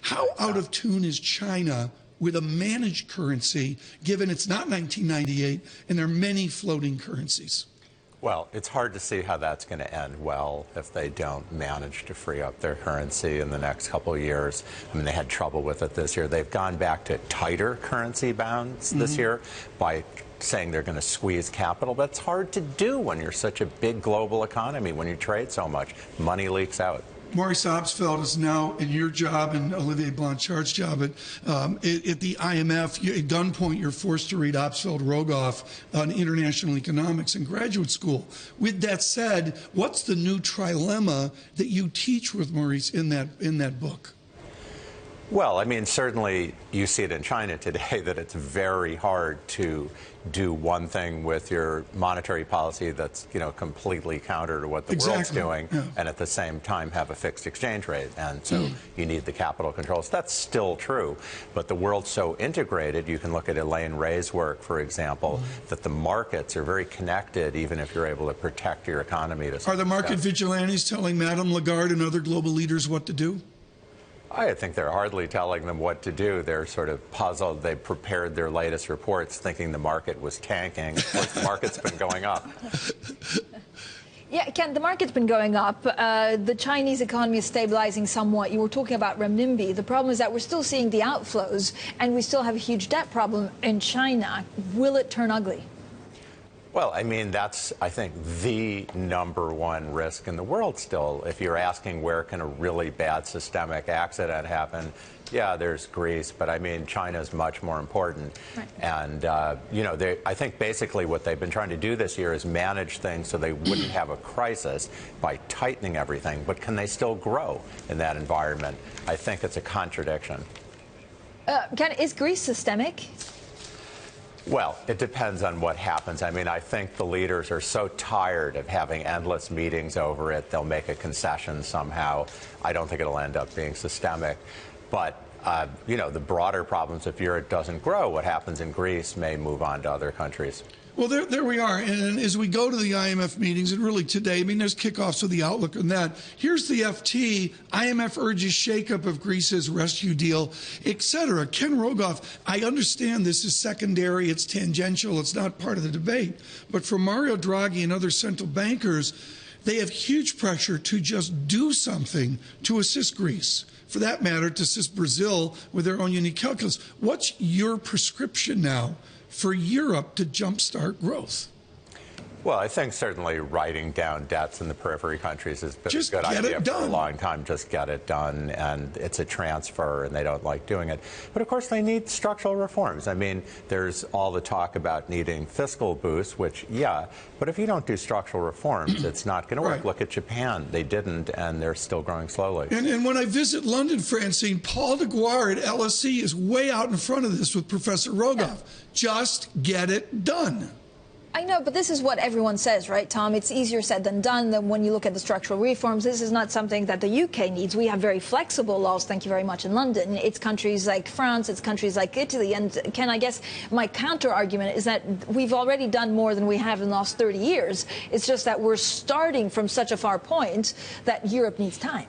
How out of tune is China with a managed currency, given it's not 1998 and there are many floating currencies? Well, it's hard to see how that's going to end well if they don't manage to free up their currency in the next couple of years. I mean, they had trouble with it this year. They've gone back to tighter currency bounds this year by saying they're going to squeeze capital. But it's hard to do when you're such a big global economy, when you trade so much. Money leaks out. Maurice Obstfeld is now in your job and Olivier Blanchard's job at the IMF. At gunpoint, you're forced to read Obstfeld Rogoff on international economics in graduate school. With that said, what's the new trilemma that you teach with Maurice in that book? Well, I mean, certainly you see it in China today that it's very hard to do one thing with your monetary policy that's, completely counter to what the world's doing, and at the same time have a fixed exchange rate. And so you need the capital controls. That's still true. But the world's so integrated, you can look at Elaine Ray's work, for example, that the markets are very connected, even if you're able to protect your economy. Are the market vigilantes telling Madame Lagarde and other global leaders what to do? I think they're hardly telling them what to do. They're sort of puzzled. They prepared their latest reports thinking the market was tanking. Of course, the market's been going up. Yeah, Ken, the market's been going up. The Chinese economy is stabilizing somewhat. You were talking about renminbi. The problem is that we're still seeing the outflows, and we still have a huge debt problem in China. Will it turn ugly? Well, I mean, that's, I think, the #1 risk in the world still. If you're asking where can a really bad systemic accident happen, yeah, there's Greece, but I mean, China's much more important. Right. And, I think basically what they've been trying to do this year is manage things so they wouldn't have a crisis by tightening everything. But can they still grow in that environment? I think it's a contradiction. Ken, is Greece systemic? Well, it depends on what happens. I mean, I think the leaders are so tired of having endless meetings over it, they'll make a concession somehow. I don't think it'll end up being systemic. But, the broader problems, if Europe doesn't grow, what happens in Greece may move on to other countries. Well, there we are. And as we go to the IMF meetings, and really today, I mean, there's kickoffs of the outlook on that. Here's the FT. IMF urges shakeup of Greece's rescue deal, etc. Ken Rogoff, I understand this is secondary. It's tangential. It's not part of the debate. But for Mario Draghi and other central bankers, they have huge pressure to just do something to assist Greece. For that matter, to assist Brazil with their own unique calculus. What's your prescription now for Europe to jumpstart growth? Well, I think certainly writing down debts in the periphery countries has been a good idea for a long time. Just get it done, and it's a transfer, and they don't like doing it. But, of course, they need structural reforms. I mean, there's all the talk about needing fiscal boosts, which, yeah, but if you don't do structural reforms, it's not going to work. Right. Look at Japan. They didn't, and they're still growing slowly. And when I visit London, Francine, Paul DeGuire at LSE is way out in front of this with Professor Rogoff. Yeah. Just get it done. I know, but this is what everyone says, right, Tom? It's easier said than done. Than when you look at the structural reforms, this is not something that the UK needs. We have very flexible laws, thank you very much, in London. It's countries like France, it's countries like Italy. And, Ken, I guess my counter-argument is that we've already done more than we have in the last 30 years. It's just that we're starting from such a far point that Europe needs time.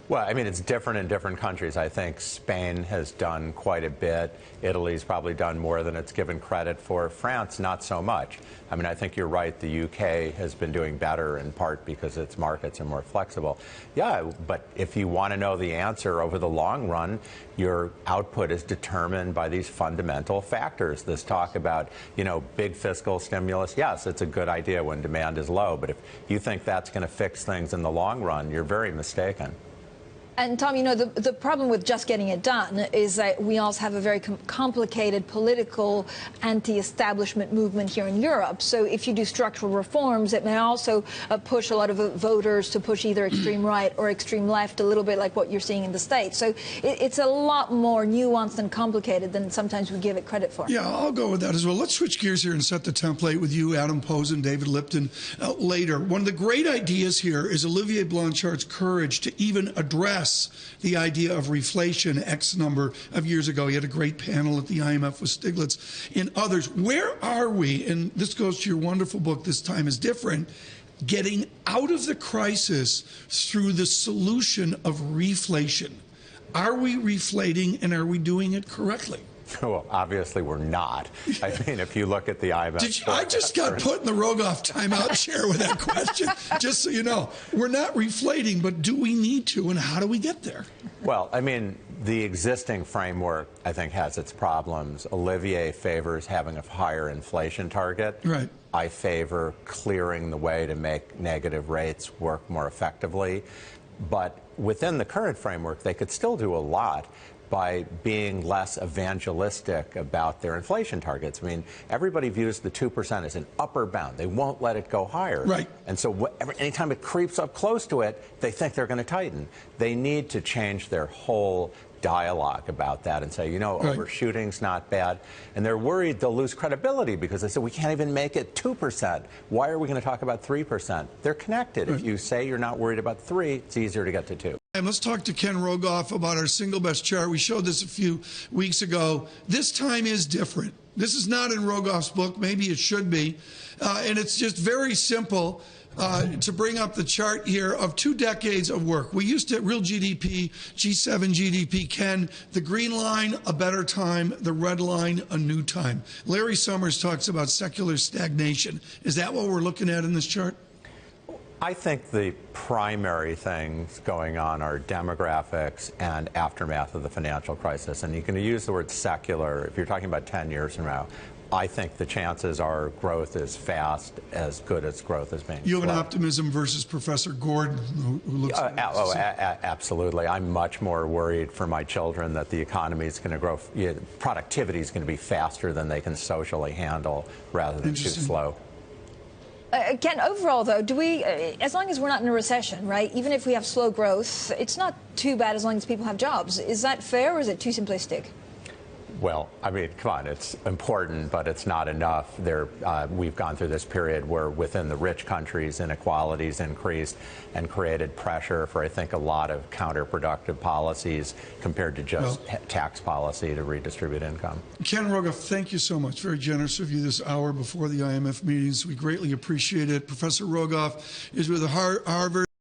Well, I mean, it's different in different countries. I think Spain has done quite a bit. Italy's probably done more than it's given credit for. France, not so much. I mean, I think you're right. The UK has been doing better in part because its markets are more flexible. Yeah, but if you want to know the answer over the long run, your output is determined by these fundamental factors. This talk about, big fiscal stimulus, yes, it's a good idea when demand is low. But if you think that's going to fix things in the long run, you're very mistaken. And, Tom, the problem with just getting it done is that we also have a very complicated political anti-establishment movement here in Europe. So if you do structural reforms, it may also push a lot of voters to push either extreme right or extreme left, a little bit like what you're seeing in the States. So it's a lot more nuanced and complicated than sometimes we give it credit for. Yeah, I'll go with that as well. Let's switch gears here and set the template with you, Adam Posen, David Lipton, later. One of the great ideas here is Olivier Blanchard's courage to even address the idea of reflation X number of years ago. He had a great panel at the IMF with Stiglitz and others. Where are we, and this goes to your wonderful book, This Time is Different, getting out of the crisis through the solution of reflation? Are we reflating, and are we doing it correctly? Well, obviously we're not. I mean, if you look at the IMF... I just got put in the Rogoff timeout chair with that question, just so you know. We're not reflating, but do we need to, and how do we get there? Well, I mean, the existing framework, I think, has its problems. Olivier favors having a higher inflation target. Right. I favor clearing the way to make negative rates work more effectively. But within the current framework, they could still do a lot by being less evangelistic about their inflation targets. I mean, everybody views the 2% as an upper bound. They won't let it go higher. Right. And so anytime it creeps up close to it, they think they're going to tighten. They need to change their whole dialogue about that and say, you know, right, overshooting's not bad. And they're worried they'll lose credibility because they say, we can't even make it 2%. Why are we going to talk about 3%? They're connected. Right. If you say you're not worried about 3, it's easier to get to 2. And let's talk to Ken Rogoff about our single best chart. We showed this a few weeks ago. This time is different. This is not in Rogoff's book. Maybe it should be. And it's just very simple to bring up the chart here of 2 decades of work. We used to real GDP, G7 GDP, Ken, the green line, a better time, the red line, a new time. Larry Summers talks about secular stagnation. Is that what we're looking at in this chart? I think the primary things going on are demographics and aftermath of the financial crisis. And you can use the word secular if you're talking about 10 years from now. I think the chances are growth is fast, as good as growth has been. You have an optimism versus Professor Gordon, who looks at it. Absolutely. I'm much more worried for my children that the economy is going to grow. Productivity is going to be faster than they can socially handle rather than too slow. Ken, overall, though, do we, as long as we're not in a recession, right, even if we have slow growth, it's not too bad as long as people have jobs. Is that fair, or is it too simplistic? Well, I mean, come on, it's important, but it's not enough. We've gone through this period where within the rich countries, inequalities increased and created pressure for, I think, a lot of counterproductive policies compared to just tax policy to redistribute income. Ken Rogoff, thank you so much. Very generous of you this hour before the IMF meetings. We greatly appreciate it. Professor Rogoff is with Harvard.